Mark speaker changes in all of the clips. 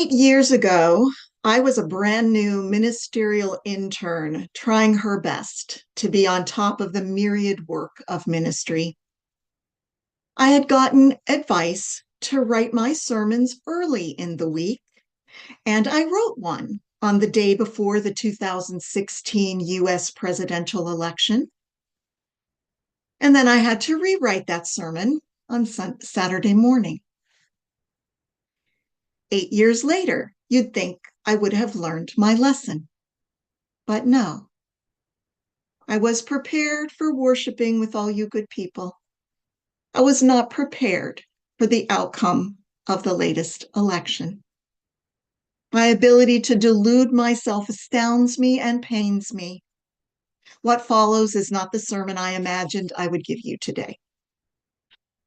Speaker 1: 8 years ago, I was a brand new ministerial intern trying her best to be on top of the myriad work of ministry. I had gotten advice to write my sermons early in the week, and I wrote one on the day before the 2016 US presidential election. And then I had to rewrite that sermon on Saturday morning. 8 years later, you'd think I would have learned my lesson. But no, I was prepared for worshiping with all you good people. I was not prepared for the outcome of the latest election. My ability to delude myself astounds me and pains me. What follows is not the sermon I imagined I would give you today.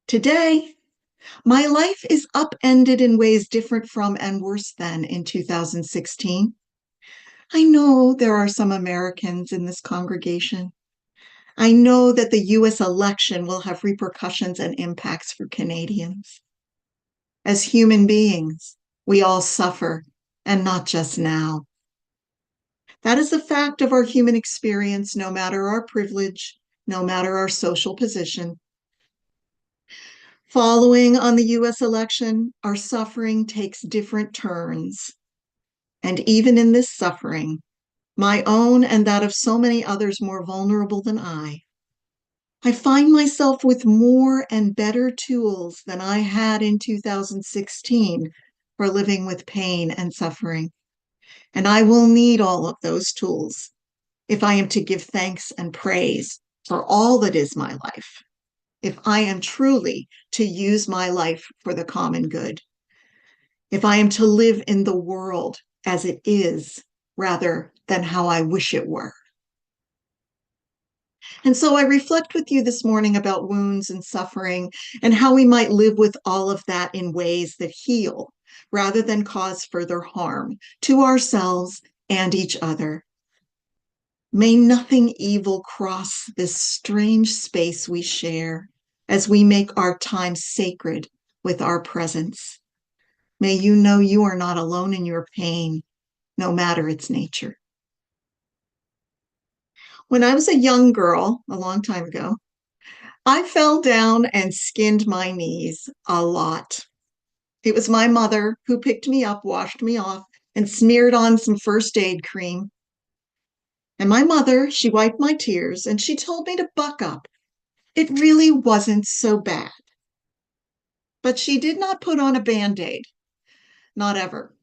Speaker 1: Today, my life is upended in ways different from and worse than in 2016. I know there are some Americans in this congregation. I know that the US election will have repercussions and impacts for Canadians. As human beings, we all suffer, and not just now. That is the fact of our human experience, no matter our privilege, no matter our social position. Following on the US election, our suffering takes different turns. And even in this suffering, my own and that of so many others more vulnerable than I find myself with more and better tools than I had in 2016 for living with pain and suffering. And I will need all of those tools if I am to give thanks and praise for all that is my life, if I am truly to use my life for the common good, if I am to live in the world as it is rather than how I wish it were. And so I reflect with you this morning about wounds and suffering and how we might live with all of that in ways that heal rather than cause further harm to ourselves and each other. May nothing evil cross this strange space we share as we make our time sacred with our presence. May you know you are not alone in your pain, no matter its nature. When I was a young girl, a long time ago, I fell down and skinned my knees a lot. It was my mother who picked me up, washed me off, and smeared on some first aid cream. And my mother, she wiped my tears and she told me to buck up. It really wasn't so bad. But she did not put on a Band-Aid, not ever.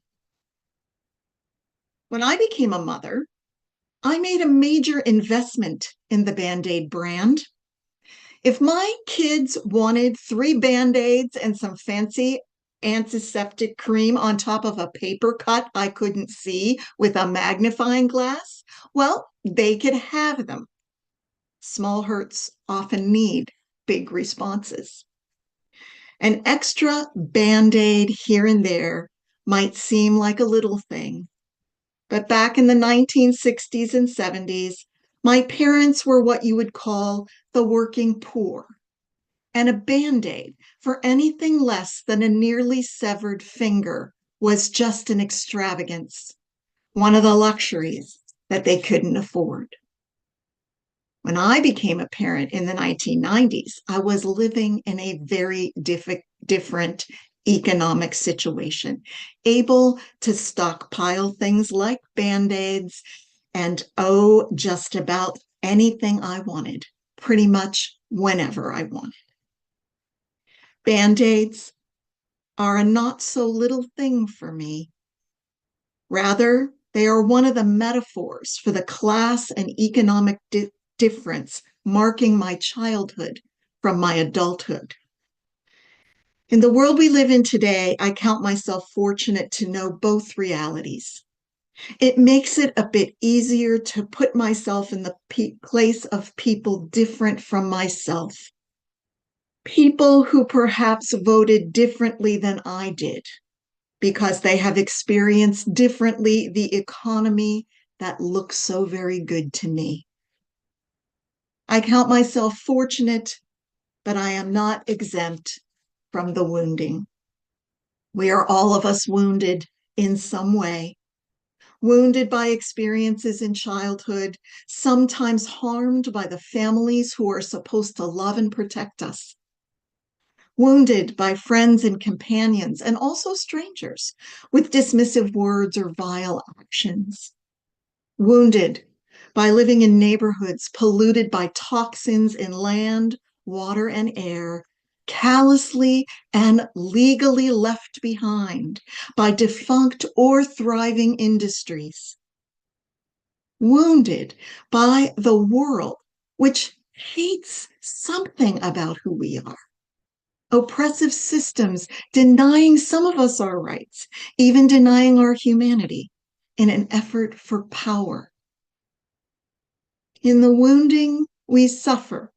Speaker 1: When I became a mother, I made a major investment in the Band-Aid brand. If my kids wanted 3 Band-Aids and some fancy antiseptic cream on top of a paper cut I couldn't see with a magnifying glass, well, they could have them. Small hurts often need big responses. An extra Band-Aid here and there might seem like a little thing, but back in the 1960s and 70s, my parents were what you would call the working poor, and a Band-Aid for anything less than a nearly severed finger was just an extravagance, one of the luxuries that they couldn't afford. When I became a parent in the 1990s, I was living in a very different economic situation, able to stockpile things like Band-Aids and just about anything I wanted, pretty much whenever I wanted. Band-Aids are a not so little thing for me. Rather, they are one of the metaphors for the class and economic difference marking my childhood from my adulthood. In the world we live in today, I count myself fortunate to know both realities. It makes it a bit easier to put myself in the place of people different from myself. People who perhaps voted differently than I did because they have experienced differently the economy that looks so very good to me. I count myself fortunate, but I am not exempt from the wounding. We are all of us wounded in some way, wounded by experiences in childhood, sometimes harmed by the families who are supposed to love and protect us, wounded by friends and companions, and also strangers with dismissive words or vile actions, wounded by living in neighborhoods polluted by toxins in land, water, and air, callously and legally left behind by defunct or thriving industries, wounded by the world, which hates something about who we are. Oppressive systems denying some of us our rights, even denying our humanity in an effort for power. In the wounding, we suffer.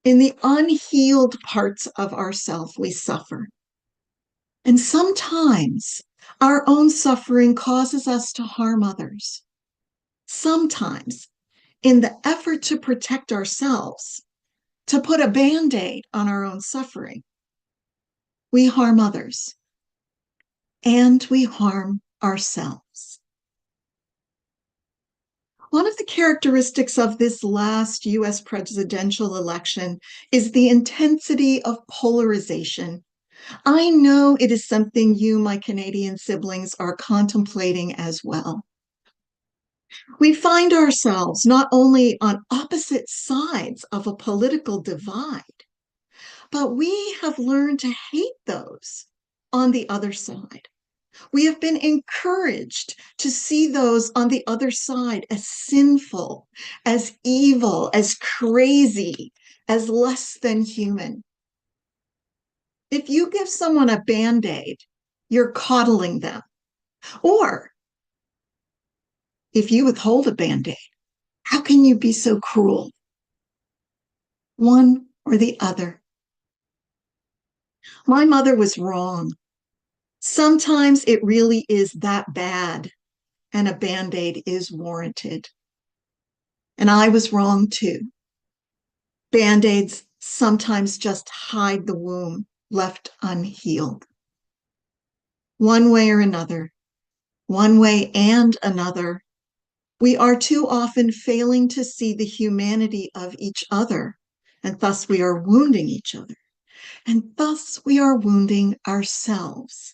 Speaker 1: In the unhealed parts of ourself, we suffer. And sometimes our own suffering causes us to harm others. Sometimes, in the effort to protect ourselves, to put a Band-Aid on our own suffering, we harm others and we harm ourselves. One of the characteristics of this last US presidential election is the intensity of polarization. I know it is something you, my Canadian siblings, are contemplating as well. We find ourselves not only on opposite sides of a political divide, but we have learned to hate those on the other side. We have been encouraged to see those on the other side as sinful, as evil, as crazy, as less than human. If you give someone a Band-Aid, you're coddling them. Or if you withhold a Band-Aid, how can you be so cruel? One or the other. My mother was wrong. Sometimes it really is that bad, and a Band-Aid is warranted. And I was wrong too. Band-Aids sometimes just hide the wound left unhealed. One way or another, one way and another, we are too often failing to see the humanity of each other, and thus we are wounding each other, and thus we are wounding ourselves.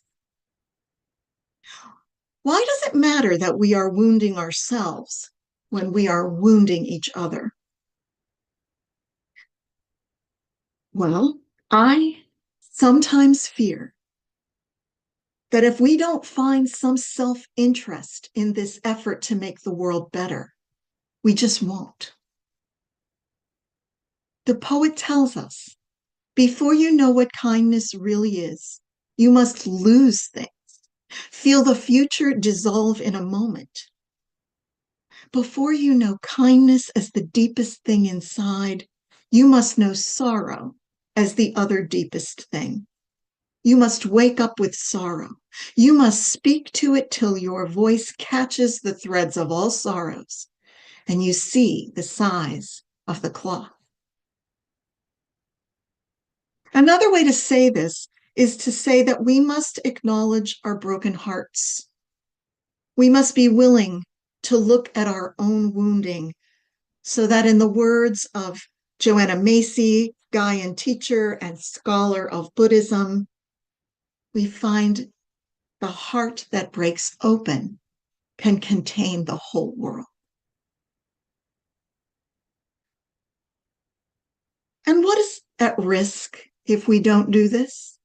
Speaker 1: Why does it matter that we are wounding ourselves when we are wounding each other? Well, I sometimes fear that if we don't find some self-interest in this effort to make the world better, we just won't. The poet tells us, before you know what kindness really is, you must lose things, feel the future dissolve in a moment. Before you know kindness as the deepest thing inside, you must know sorrow as the other deepest thing. You must wake up with sorrow. You must speak to it till your voice catches the threads of all sorrows and you see the size of the cloth. Another way to say this is to say that we must acknowledge our broken hearts. We must be willing to look at our own wounding so that, in the words of Joanna Macy, Gaian teacher and scholar of Buddhism, we find the heart that breaks open can contain the whole world. And what is at risk if we don't do this?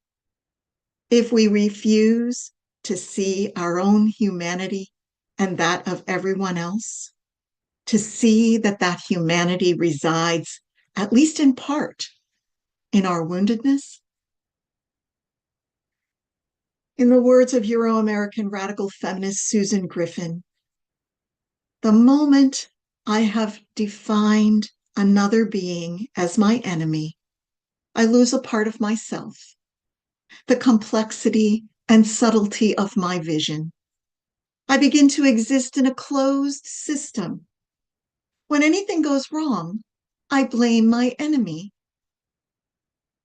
Speaker 1: If we refuse to see our own humanity and that of everyone else, to see that that humanity resides, at least in part, in our woundedness? In the words of Euro-American radical feminist Susan Griffin, the moment I have defined another being as my enemy, I lose a part of myself, the complexity and subtlety of my vision. I begin to exist in a closed system. When anything goes wrong, I blame my enemy.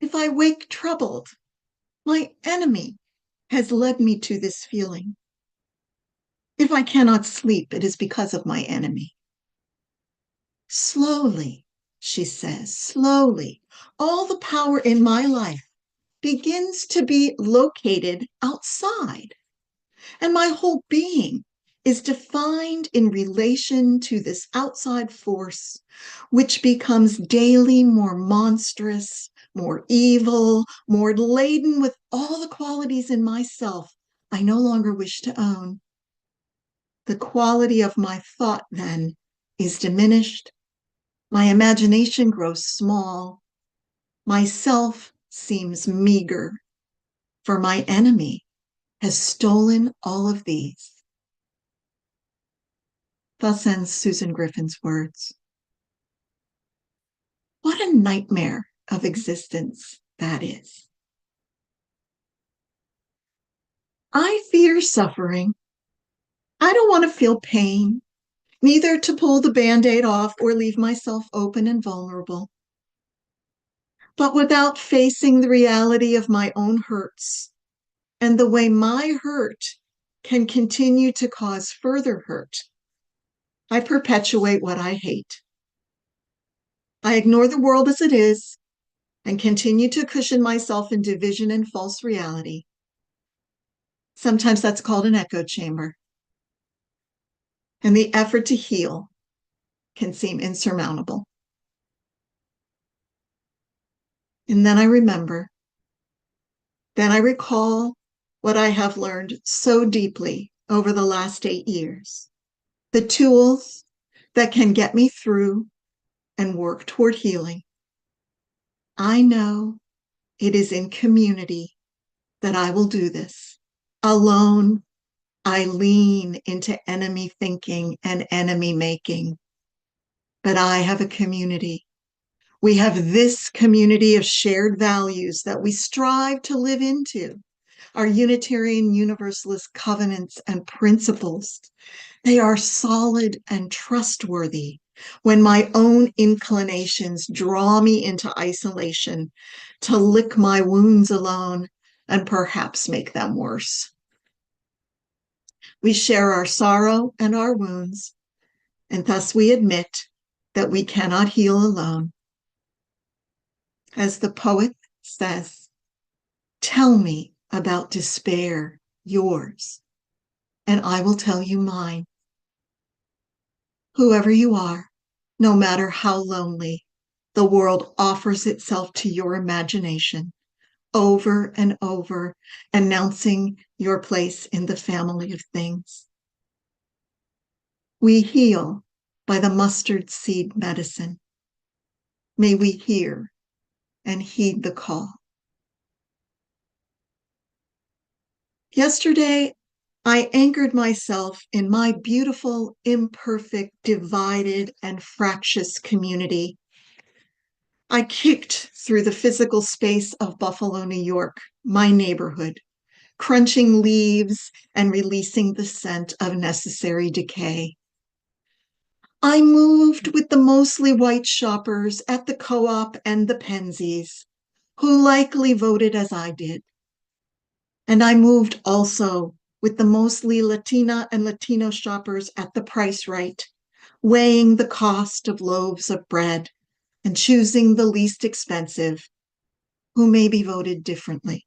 Speaker 1: If I wake troubled, my enemy. has led me to this feeling. If I cannot sleep, it is because of my enemy. Slowly, she says, slowly, all the power in my life begins to be located outside, and my whole being is defined in relation to this outside force, which becomes daily more monstrous, more evil, more laden with all the qualities in myself I no longer wish to own. The quality of my thought, then, is diminished. My imagination grows small. Myself seems meager, for my enemy has stolen all of these. Thus ends Susan Griffin's words. What a nightmare of existence that is. I fear suffering. I don't want to feel pain, neither to pull the Band-Aid off or leave myself open and vulnerable. But without facing the reality of my own hurts and the way my hurt can continue to cause further hurt, I perpetuate what I hate. I ignore the world as it is and continue to cushion myself in division and false reality. Sometimes that's called an echo chamber. And the effort to heal can seem insurmountable. And then I remember, then I recall what I have learned so deeply over the last 8 years. The tools that can get me through and work toward healing. I know it is in community that I will do this. Alone, I lean into enemy thinking and enemy making. But I have a community. We have this community of shared values that we strive to live into. Our Unitarian Universalist covenants and principles. They are solid and trustworthy when my own inclinations draw me into isolation to lick my wounds alone and perhaps make them worse. We share our sorrow and our wounds, and thus we admit that we cannot heal alone. As the poet says, tell me about despair, yours, and I will tell you mine. Whoever you are, no matter how lonely, the world offers itself to your imagination over and over, announcing your place in the family of things. We heal by the mustard seed medicine. May we hear and heed the call. Yesterday, I anchored myself in my beautiful, imperfect, divided, and fractious community. I kicked through the physical space of Buffalo, New York, my neighborhood, crunching leaves and releasing the scent of necessary decay. I moved with the mostly white shoppers at the Co-op and the Penzies, who likely voted as I did. And I moved also with the mostly Latina and Latino shoppers at the Price Right, weighing the cost of loaves of bread and choosing the least expensive, who maybe voted differently.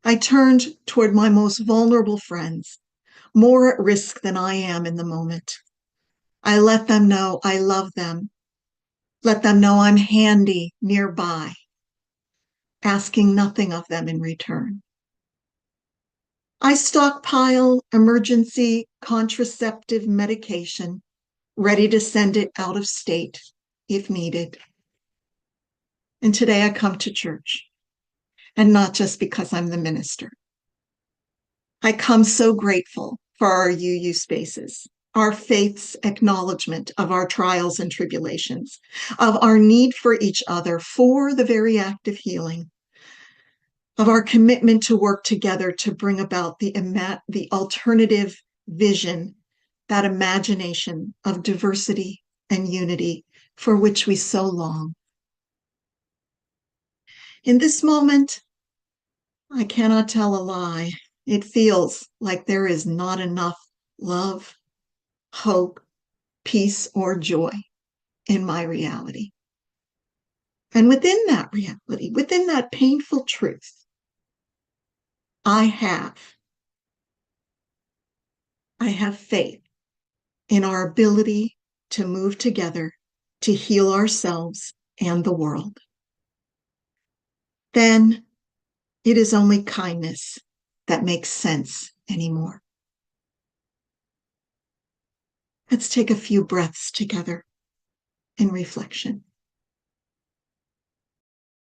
Speaker 1: I turned toward my most vulnerable friends, more at risk than I am in the moment. I let them know I love them, let them know I'm handy nearby, asking nothing of them in return. I stockpile emergency contraceptive medication, ready to send it out of state if needed. And today I come to church, and not just because I'm the minister. I come so grateful for our UU spaces, our faith's acknowledgement of our trials and tribulations, of our need for each other for the very act of healing, of our commitment to work together to bring about the alternative vision, that imagination of diversity and unity for which we so long. In this moment, I cannot tell a lie. It feels like there is not enough love, hope, peace, or joy in my reality. And within that reality, within that painful truth, I have I have faith in our ability to move together to heal ourselves and the world. Then it is only kindness that makes sense anymore. Let's take a few breaths together in reflection.